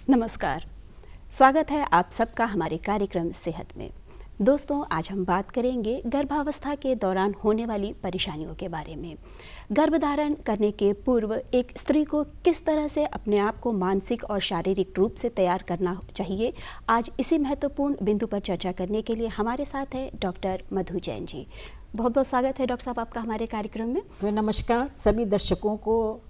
नमस्कार, स्वागत है आप सबका हमारे कार्यक्रम सेहत में। दोस्तों, आज हम बात करेंगे गर्भावस्था के दौरान होने वाली परेशानियों के बारे में। गर्भधारण करने के पूर्व एक स्त्री को किस तरह से अपने आप को मानसिक और शारीरिक रूप से तैयार करना चाहिए, आज इसी महत्वपूर्ण बिंदु पर चर्चा करने के लिए हमारे साथ है डॉक्टर मधु जैन जी। बहुत बहुत स्वागत है डॉक्टर साहब आपका हमारे कार्यक्रम में। नमस्कार सभी दर्शकों को,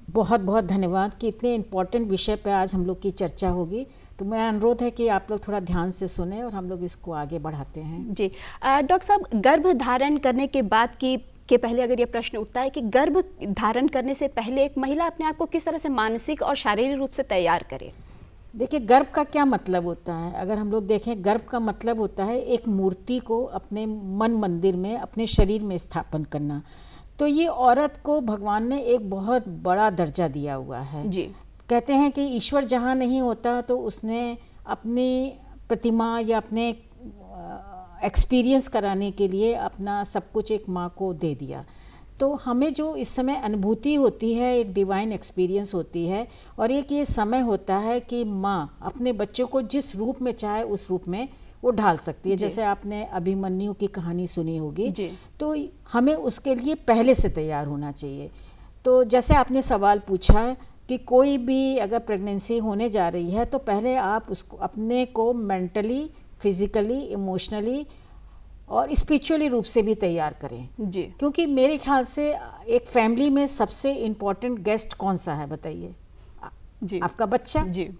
बहुत बहुत धन्यवाद कि इतने इम्पोर्टेंट विषय पर आज हम लोग की चर्चा होगी। तो मेरा अनुरोध है कि आप लोग थोड़ा ध्यान से सुने और हम लोग इसको आगे बढ़ाते हैं। जी डॉक्टर साहब, गर्भ धारण करने के बाद के पहले अगर ये प्रश्न उठता है कि गर्भ धारण करने से पहले एक महिला अपने आप को किस तरह से मानसिक और शारीरिक रूप से तैयार करे। देखिए, गर्भ का क्या मतलब होता है। अगर हम लोग देखें, गर्भ का मतलब होता है एक मूर्ति को अपने मन मंदिर में, अपने शरीर में स्थापन करना। तो ये औरत को भगवान ने एक बहुत बड़ा दर्जा दिया हुआ है जी। कहते हैं कि ईश्वर जहाँ नहीं होता तो उसने अपनी प्रतिमा या अपने एक्सपीरियंस कराने के लिए अपना सब कुछ एक माँ को दे दिया। तो हमें जो इस समय अनुभूति होती है, एक डिवाइन एक्सपीरियंस होती है, और एक ये समय होता है कि माँ अपने बच्चों को जिस रूप में चाहे उस रूप में वो ढाल सकती है। जैसे आपने अभिमन्यु की कहानी सुनी होगी, तो हमें उसके लिए पहले से तैयार होना चाहिए। तो जैसे आपने सवाल पूछा कि कोई भी अगर प्रेगनेंसी होने जा रही है तो पहले आप उसको अपने को मेंटली, फिजिकली, इमोशनली और स्पिरिचुअली रूप से भी तैयार करें जी। क्योंकि मेरे ख्याल से एक फैमिली में सबसे इम्पोर्टेंट गेस्ट कौन सा है बताइए? जी। आपका बच्चा। जी।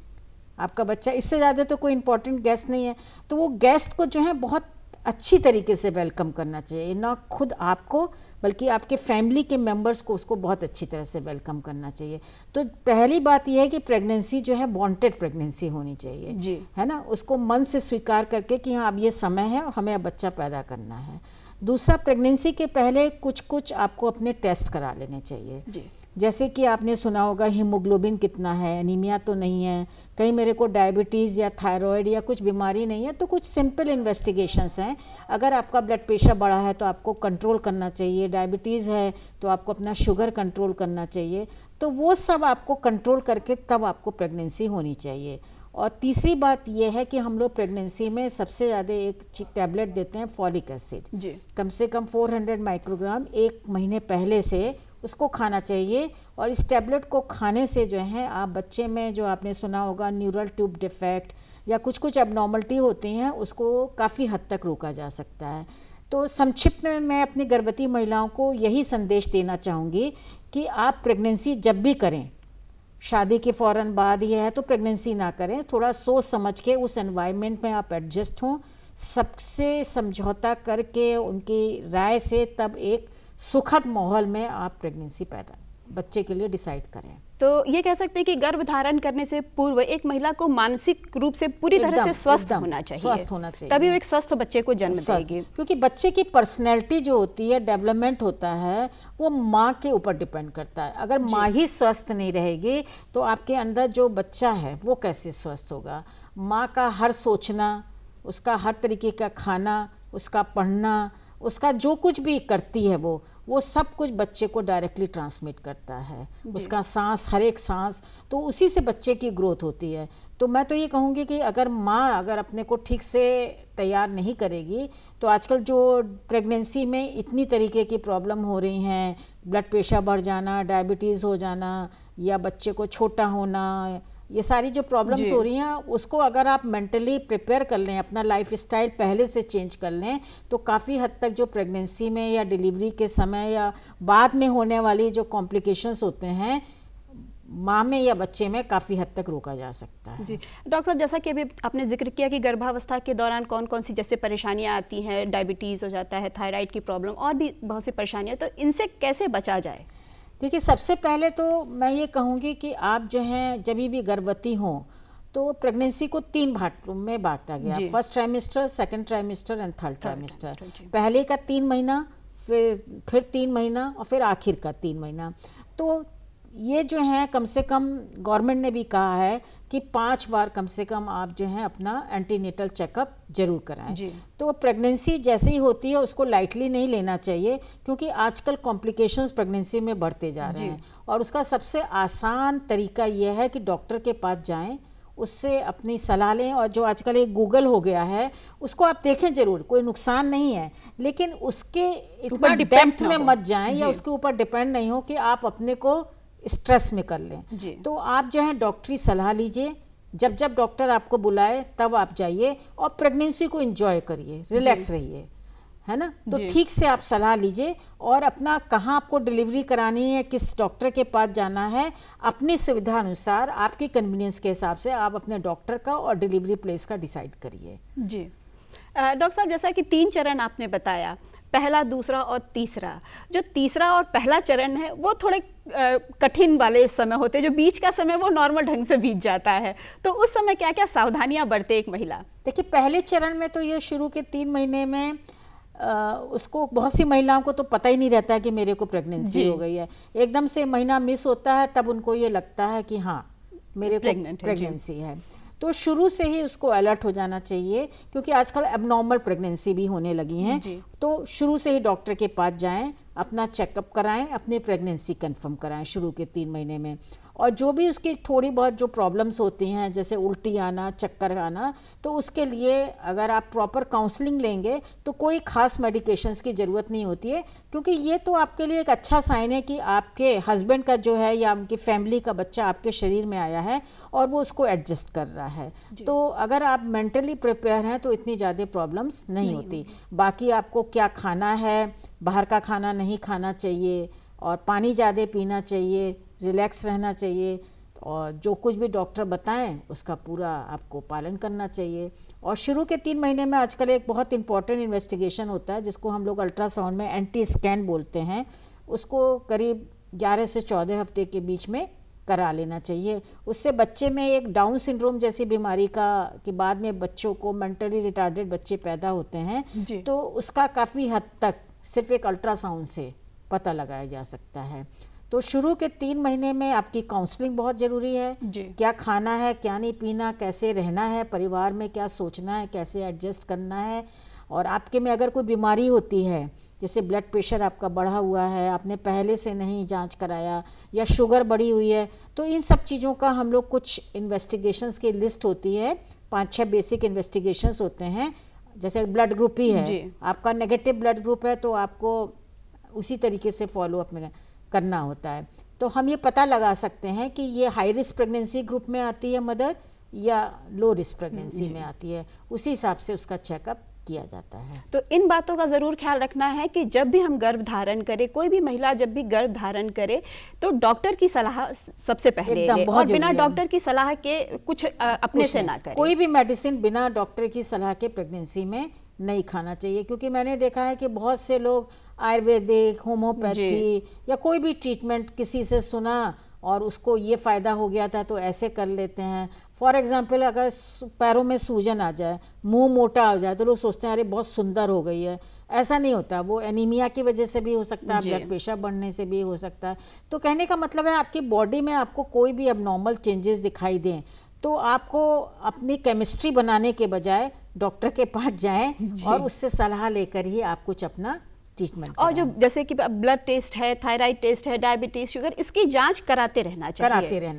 आपका बच्चा, इससे ज़्यादा तो कोई इम्पोर्टेंट गेस्ट नहीं है। तो वो गेस्ट को जो है बहुत अच्छी तरीके से वेलकम करना चाहिए, ना खुद आपको बल्कि आपके फैमिली के मेंबर्स को उसको बहुत अच्छी तरह से वेलकम करना चाहिए। तो पहली बात यह है कि प्रेगनेंसी जो है वांटेड प्रेगनेंसी होनी चाहिए जी। है ना, उसको मन से स्वीकार करके कि हाँ अब ये समय है और हमें अब बच्चा पैदा करना है। दूसरा, प्रेगनेंसी के पहले कुछ आपको अपने टेस्ट करा लेने चाहिए जी। जैसे कि आपने सुना होगा हीमोग्लोबिन कितना है, एनीमिया तो नहीं है, कहीं मेरे को डायबिटीज़ या थायराइड या कुछ बीमारी नहीं है। तो कुछ सिंपल इन्वेस्टिगेशंस हैं। अगर आपका ब्लड प्रेशर बढ़ा है तो आपको कंट्रोल करना चाहिए, डायबिटीज़ है तो आपको अपना शुगर कंट्रोल करना चाहिए। तो वो सब आपको कंट्रोल करके तब आपको प्रेगनेंसी होनी चाहिए। और तीसरी बात यह है कि हम लोग प्रेगनेंसी में सबसे ज़्यादा एक टैबलेट देते हैं फॉलिक एसिड जी। कम से कम 400 माइक्रोग्राम 1 महीने पहले से उसको खाना चाहिए। और इस टैबलेट को खाने से जो है आप बच्चे में जो आपने सुना होगा न्यूरल ट्यूब डिफेक्ट या कुछ एबनॉर्मलिटी होती हैं उसको काफ़ी हद तक रोका जा सकता है। तो संक्षिप्त में मैं अपनी गर्भवती महिलाओं को यही संदेश देना चाहूँगी कि आप प्रेगनेंसी जब भी करें, शादी के फ़ौरन बाद ये है तो प्रेगनेंसी ना करें। थोड़ा सोच समझ के उस एनवायरनमेंट में आप एडजस्ट हों, सबसे समझौता करके उनकी राय से तब एक सुखद माहौल में आप प्रेगनेंसी पैदा बच्चे के लिए डिसाइड करें। तो ये कह सकते हैं कि गर्भ धारण करने से पूर्व एक महिला को मानसिक रूप से पूरी तरह से स्वस्थ होना चाहिए, तभी वो एक स्वस्थ बच्चे को जन्म देगी। क्योंकि बच्चे की पर्सनैलिटी जो होती है, डेवलपमेंट होता है, वो माँ के ऊपर डिपेंड करता है। अगर माँ ही स्वस्थ नहीं रहेगी तो आपके अंदर जो बच्चा है वो कैसे स्वस्थ होगा? माँ का हर सोचना, उसका हर तरीके का खाना, उसका पढ़ना, उसका जो कुछ भी करती है वो सब कुछ बच्चे को डायरेक्टली ट्रांसमिट करता है। उसका सांस, हर एक सांस, तो उसी से बच्चे की ग्रोथ होती है। तो मैं तो ये कहूँगी कि अगर माँ अगर अपने को ठीक से तैयार नहीं करेगी तो आजकल जो प्रेगनेंसी में इतनी तरीके की प्रॉब्लम हो रही हैं, ब्लड प्रेशर बढ़ जाना, डायबिटीज़ हो जाना या बच्चे को छोटा होना, ये सारी जो प्रॉब्लम्स हो रही हैं उसको अगर आप मेंटली प्रिपेयर कर लें, अपना लाइफस्टाइल पहले से चेंज कर लें तो काफ़ी हद तक जो प्रेगनेंसी में या डिलीवरी के समय या बाद में होने वाली जो कॉम्प्लिकेशंस होते हैं माँ में या बच्चे में काफ़ी हद तक रोका जा सकता है। जी डॉक्टर साहब, जैसा कि अभी आपने जिक्र किया कि गर्भावस्था के दौरान कौन कौन सी जैसे परेशानियाँ आती हैं, डायबिटीज़ हो जाता है, थायराइड की प्रॉब्लम और भी बहुत सी परेशानियाँ, तो इनसे कैसे बचा जाए? देखिए, सबसे पहले तो मैं ये कहूँगी कि आप जो हैं जब भी गर्भवती हों तो प्रेगनेंसी को 3 भागों में बांटा गया, first trimester, second trimester and third trimester. पहले का 3 महीना, फिर 3 महीना और फिर आखिर का 3 महीना। तो ये जो है कम से कम गवर्नमेंट ने भी कहा है कि 5 बार कम से कम आप जो है अपना एंटीनेटल चेकअप जरूर कराएं। तो प्रेगनेंसी जैसे ही होती है उसको लाइटली नहीं लेना चाहिए क्योंकि आजकल कॉम्प्लिकेशंस प्रेगनेंसी में बढ़ते जा रहे हैं और उसका सबसे आसान तरीका यह है कि डॉक्टर के पास जाएं, उससे अपनी सलाह लें। और जो आजकल एक गूगल हो गया है उसको आप देखें ज़रूर, कोई नुकसान नहीं है, लेकिन उसके इतना डेप्थ में मत जाएं या उसके ऊपर डिपेंड नहीं हो कि आप अपने को स्ट्रेस में कर लें। तो आप जो है डॉक्टरी सलाह लीजिए, जब जब डॉक्टर आपको बुलाए तब आप जाइए और प्रेगनेंसी को एंजॉय करिए, रिलैक्स रहिए, है ना। तो ठीक से आप सलाह लीजिए और अपना कहाँ आपको डिलीवरी करानी है, किस डॉक्टर के पास जाना है, अपनी सुविधा अनुसार आपकी कन्वीनियंस के हिसाब से आप अपने डॉक्टर का और डिलीवरी प्लेस का डिसाइड करिए। जी डॉक्टर साहब, जैसा कि 3 चरण आपने बताया, पहला, दूसरा और तीसरा, जो तीसरा और पहला चरण है वो थोड़े कठिन वाले समय होते हैं, जो बीच का समय वो नॉर्मल ढंग से बीत जाता है, तो उस समय क्या क्या सावधानियां बरते एक महिला? देखिए, पहले चरण में तो ये शुरू के 3 महीने में उसको बहुत सी महिलाओं को तो पता ही नहीं रहता है कि मेरे को प्रेगनेंसी हो गई है। एकदम से महीना मिस होता है तब उनको ये लगता है कि हाँ मेरे को प्रेगनेंसी है। तो शुरू से ही उसको अलर्ट हो जाना चाहिए, क्योंकि आजकल एबनॉर्मल प्रेगनेंसी भी होने लगी हैं। तो शुरू से ही डॉक्टर के पास जाएं, अपना चेकअप कराएं, अपनी प्रेगनेंसी कंफर्म कराएं शुरू के 3 महीने में। और जो भी उसकी थोड़ी बहुत जो प्रॉब्लम्स होती हैं, जैसे उल्टी आना, चक्कर आना, तो उसके लिए अगर आप प्रॉपर काउंसलिंग लेंगे तो कोई खास मेडिकेशंस की ज़रूरत नहीं होती है, क्योंकि ये तो आपके लिए एक अच्छा साइन है कि आपके हस्बैंड का जो है या उनकी फैमिली का बच्चा आपके शरीर में आया है और वो उसको एडजस्ट कर रहा है। तो अगर आप मेंटली प्रिपेयर हैं तो इतनी ज़्यादा प्रॉब्लम्स नहीं होती। बाकी आपको क्या खाना है, बाहर का खाना नहीं खाना चाहिए और पानी ज़्यादा पीना चाहिए, रिलैक्स रहना चाहिए, और जो कुछ भी डॉक्टर बताएं उसका पूरा आपको पालन करना चाहिए। और शुरू के 3 महीने में आजकल एक बहुत इंपॉर्टेंट इन्वेस्टिगेशन होता है जिसको हम लोग अल्ट्रासाउंड में एंटी स्कैन बोलते हैं, उसको करीब 11 से 14 हफ्ते के बीच में करा लेना चाहिए। उससे बच्चे में एक डाउन सिंड्रोम जैसी बीमारी का कि बाद में बच्चों को मेंटली रिटार्डेड बच्चे पैदा होते हैं, तो उसका काफ़ी हद तक सिर्फ एक अल्ट्रासाउंड से पता लगाया जा सकता है। तो शुरू के 3 महीने में आपकी काउंसलिंग बहुत ज़रूरी है। क्या खाना है, क्या नहीं पीना, कैसे रहना है, परिवार में क्या सोचना है, कैसे एडजस्ट करना है। और आपके में अगर कोई बीमारी होती है, जैसे ब्लड प्रेशर आपका बढ़ा हुआ है, आपने पहले से नहीं जांच कराया, या शुगर बढ़ी हुई है, तो इन सब चीज़ों का हम लोग कुछ इन्वेस्टिगेशंस की लिस्ट होती है, 5-6 बेसिक इन्वेस्टिगेशंस होते हैं। जैसे ब्लड ग्रुप ही है, आपका नेगेटिव ब्लड ग्रुप है तो आपको उसी तरीके से फॉलो अप में करना होता है। तो हम ये पता लगा सकते हैं कि ये हाई रिस्क प्रेगनेंसी ग्रुप में आती है मदर या लो रिस्क प्रेगनेंसी में आती है, उसी हिसाब से उसका चेकअप किया जाता है। तो इन बातों का ज़रूर ख्याल रखना है कि जब भी हम गर्भ धारण करें, कोई भी महिला जब भी गर्भ धारण करे तो डॉक्टर की सलाह सबसे पहले ले, और बिना डॉक्टर की सलाह के कुछ अपने से ना करें। कोई भी मेडिसिन बिना डॉक्टर की सलाह के प्रेगनेंसी में नहीं खाना चाहिए, क्योंकि मैंने देखा है कि बहुत से लोग आयुर्वेदिक, होम्योपैथी या कोई भी ट्रीटमेंट किसी से सुना और उसको ये फ़ायदा हो गया था तो ऐसे कर लेते हैं। फॉर एग्जांपल, अगर पैरों में सूजन आ जाए, मुंह मोटा हो जाए, तो लोग सोचते हैं अरे बहुत सुंदर हो गई है। ऐसा नहीं होता, वो एनीमिया की वजह से भी हो सकता है, ब्लड प्रेशर बढ़ने से भी हो सकता है। तो कहने का मतलब है आपकी बॉडी में आपको कोई भी अबनॉर्मल चेंजेस दिखाई दें तो आपको अपनी केमिस्ट्री बनाने के बजाय डॉक्टर के पास जाएं और उससे सलाह लेकर ही आप कुछ अपना ट्रीटमेंट। और जो जैसे कि ब्लड टेस्ट है, थायराइड टेस्ट है, डायबिटीज, शुगर, इसकी जांच कराते रहना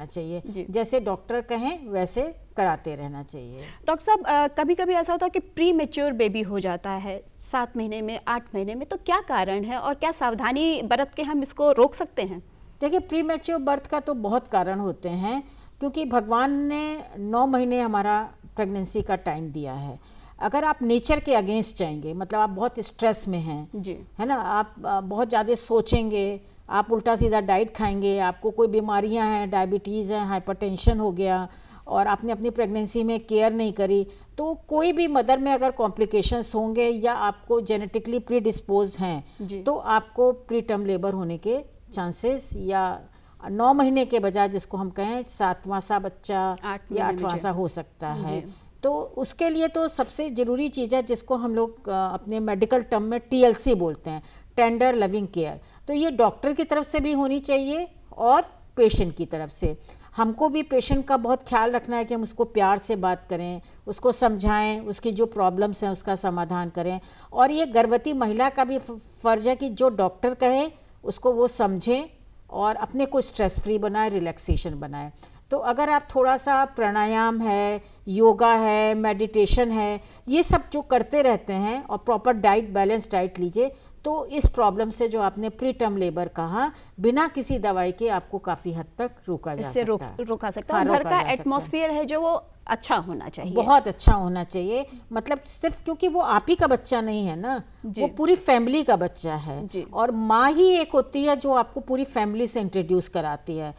चाहिए। जैसे डॉक्टर कहें वैसे कराते रहना चाहिए। डॉक्टर साहब, कभी कभी ऐसा होता है कि प्री मैच्योर बेबी हो जाता है 7 महीने में, 8 महीने में, तो क्या कारण है और क्या सावधानी बरत के हम इसको रोक सकते हैं? देखिए, प्री मैच्योर बर्थ का तो बहुत कारण होते हैं, क्योंकि भगवान ने 9 महीने हमारा प्रेगनेंसी का टाइम दिया है। अगर आप नेचर के अगेंस्ट जाएंगे, मतलब आप बहुत स्ट्रेस में हैं जी, है ना, आप बहुत ज़्यादा सोचेंगे, आप उल्टा सीधा डाइट खाएंगे, आपको कोई बीमारियां हैं, डायबिटीज़ है, हाइपरटेंशन हो गया, और आपने अपनी प्रेगनेंसी में केयर नहीं करी, तो कोई भी मदर में अगर कॉम्प्लिकेशंस होंगे या आपको जेनेटिकली प्री डिस्पोज हैं तो आपको प्री टर्म लेबर होने के चांसेस, या 9 महीने के बजाय जिसको हम कहें 7वां सा बच्चा या 8वां सा हो सकता है। तो उसके लिए तो सबसे ज़रूरी चीज़ है जिसको हम लोग अपने मेडिकल टर्म में TLC बोलते हैं, टेंडर लविंग केयर। तो ये डॉक्टर की तरफ से भी होनी चाहिए और पेशेंट की तरफ से। हमको भी पेशेंट का बहुत ख्याल रखना है कि हम उसको प्यार से बात करें, उसको समझाएं, उसकी जो प्रॉब्लम्स हैं उसका समाधान करें। और ये गर्भवती महिला का भी फ़र्ज़ है कि जो डॉक्टर कहे उसको वो समझें और अपने को स्ट्रेस फ्री बनाए, रिलैक्सेशन बनाए। तो अगर आप थोड़ा सा प्राणायाम है, योगा है, मेडिटेशन है, ये सब जो करते रहते हैं और प्रॉपर डाइट, बैलेंस डाइट लीजिए, तो इस प्रॉब्लम से जो आपने प्री टर्म लेबर कहा, बिना किसी दवाई के आपको काफ़ी हद तक रोका जा इससे सकता है। रोका सकता है। हाँ, और घर रोका का जा सकता है। एटमॉस्फेयर है जो वो अच्छा होना चाहिए, बहुत अच्छा होना चाहिए। मतलब सिर्फ क्योंकि वो आप ही का बच्चा नहीं है ना, वो पूरी फैमिली का बच्चा है। और माँ ही एक होती है जो आपको पूरी फैमिली से इंट्रोड्यूस कराती है।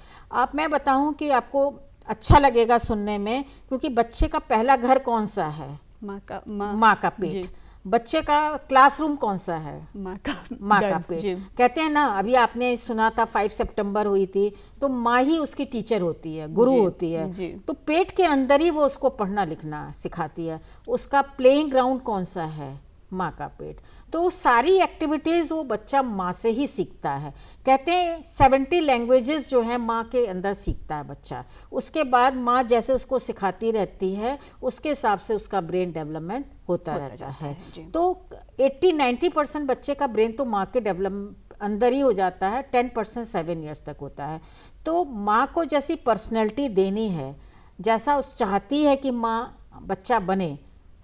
मैं बताऊं कि आपको अच्छा लगेगा सुनने में, क्योंकि बच्चे का पहला घर कौन सा है? माँ का पेट। बच्चे का क्लासरूम कौन सा है? माँ का पेट। कहते हैं ना, अभी आपने सुना था 5 सितंबर हुई थी, तो माँ ही उसकी टीचर होती है, गुरु होती है। तो पेट के अंदर ही वो उसको पढ़ना लिखना सिखाती है। उसका प्लेइंग ग्राउंड कौन सा है? माँ का पेट। तो वो सारी एक्टिविटीज़ वो बच्चा माँ से ही सीखता है। कहते हैं 70 लैंग्वेजेस जो है माँ के अंदर सीखता है बच्चा। उसके बाद माँ जैसे उसको सिखाती रहती है, उसके हिसाब से उसका ब्रेन डेवलपमेंट होता रहता है। तो 80-90% बच्चे का ब्रेन तो माँ के डेवलप अंदर ही हो जाता है, 10% 7 ईयर्स तक होता है। तो माँ को जैसी पर्सनैलिटी देनी है, जैसा उस चाहती है कि माँ बच्चा बने,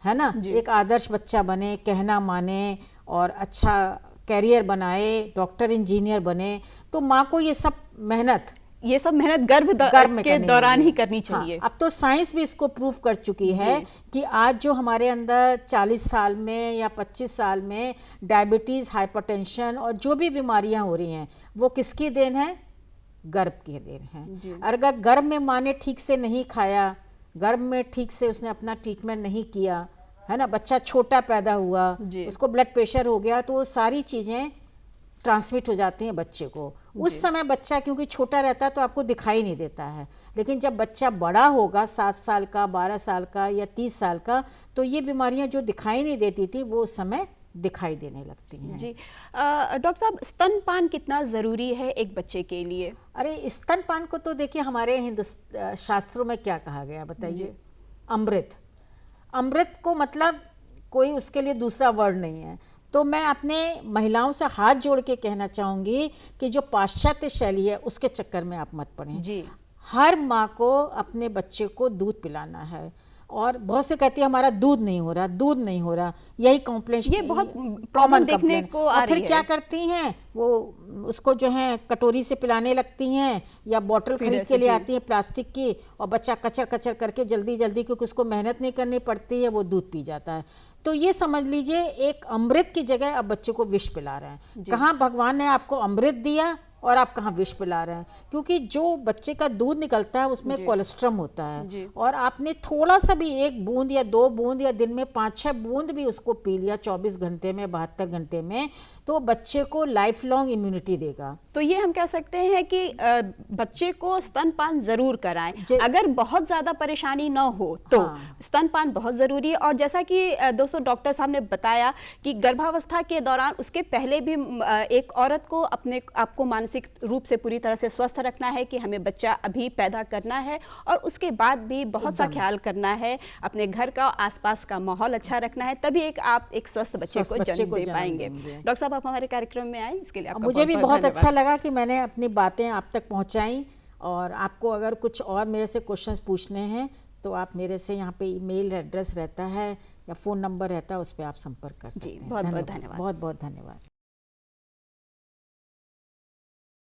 है ना, एक आदर्श बच्चा बने, कहना माने और अच्छा कैरियर बनाए, डॉक्टर इंजीनियर बने, तो माँ को ये सब मेहनत गर्भ के दौरान ही करनी चाहिए। हाँ, अब तो साइंस भी इसको प्रूव कर चुकी है कि आज जो हमारे अंदर 40 साल में या 25 साल में डायबिटीज़, हाइपरटेंशन और जो भी बीमारियां हो रही हैं, वो किसकी देन है? गर्भ की देन है। अगर गर्भ में माँ ने ठीक से नहीं खाया, गर्भ में ठीक से उसने अपना ट्रीटमेंट नहीं किया, है ना, बच्चा छोटा पैदा हुआ, उसको ब्लड प्रेशर हो गया, तो वो सारी चीज़ें ट्रांसमिट हो जाती हैं बच्चे को। उस समय बच्चा क्योंकि छोटा रहता है तो आपको दिखाई नहीं देता है, लेकिन जब बच्चा बड़ा होगा, 7 साल का, 12 साल का या 30 साल का, तो ये बीमारियां जो दिखाई नहीं देती थी वो उस समय दिखाई देने लगती हैं। जी डॉक्टर साहब, स्तनपान कितना ज़रूरी है एक बच्चे के लिए? अरे स्तनपान को तो देखिए हमारे शास्त्रों में क्या कहा गया बताइए? अमृत। अमृत को मतलब कोई उसके लिए दूसरा वर्ड नहीं है। तो मैं अपने महिलाओं से हाथ जोड़ के कहना चाहूँगी कि जो पाश्चात्य शैली है उसके चक्कर में आप मत पड़ें। जी। हर माँ को अपने बच्चे को दूध पिलाना है। और बहुत से कहती है हमारा दूध नहीं हो रहा, दूध नहीं हो रहा, यही कंप्लेंट, ये बहुत कॉमन देखने को आ रही है। फिर क्या करती हैं वो, उसको जो है कटोरी से पिलाने लगती हैं या बॉटल खरीद के ले आती हैं प्लास्टिक की, और बच्चा कचर कचर करके जल्दी जल्दी, क्योंकि उसको मेहनत नहीं करनी पड़ती है, वो दूध पी जाता है। तो ये समझ लीजिए एक अमृत की जगह अब बच्चे को विष पिला रहे हैं। कहाँ भगवान ने आपको अमृत दिया और आप कहाँ विष पिला रहे हैं? क्योंकि जो बच्चे का दूध निकलता है उसमें कोलेस्ट्रम होता है, और आपने थोड़ा सा भी 1 बूंद या 2 बूंद या दिन में 5-6 बूंद भी उसको पी लिया 24 घंटे में, 72 घंटे में, तो बच्चे को लाइफ लॉन्ग इम्यूनिटी देगा। तो ये हम कह सकते हैं कि बच्चे को स्तनपान जरूर कराएं। अगर बहुत ज़्यादा परेशानी ना हो तो स्तनपान बहुत ज़रूरी है। और जैसा कि दोस्तों डॉक्टर साहब ने बताया कि गर्भावस्था के दौरान, उसके पहले भी एक औरत को अपने आप को मानसिक रूप से पूरी तरह से स्वस्थ रखना है कि हमें बच्चा अभी पैदा करना है, और उसके बाद भी बहुत सा ख्याल करना है, अपने घर का, आसपास का माहौल अच्छा रखना है, तभी आप एक स्वस्थ बच्चे को जन्म दे पाएंगे। डॉक्टर साहब, आप हमारे कार्यक्रम में आए, इसके लिए आपका मुझे भी बहुत अच्छा लगा कि मैंने अपनी बातें आप तक पहुंचाई। और आपको अगर कुछ और मेरे से क्वेश्चंस पूछने हैं तो आप मेरे से यहाँ पे ईमेल एड्रेस रहता है या फ़ोन नंबर रहता है, उस पर आप संपर्क कर सकते हैं। बहुत बहुत धन्यवाद। बहुत बहुत धन्यवाद।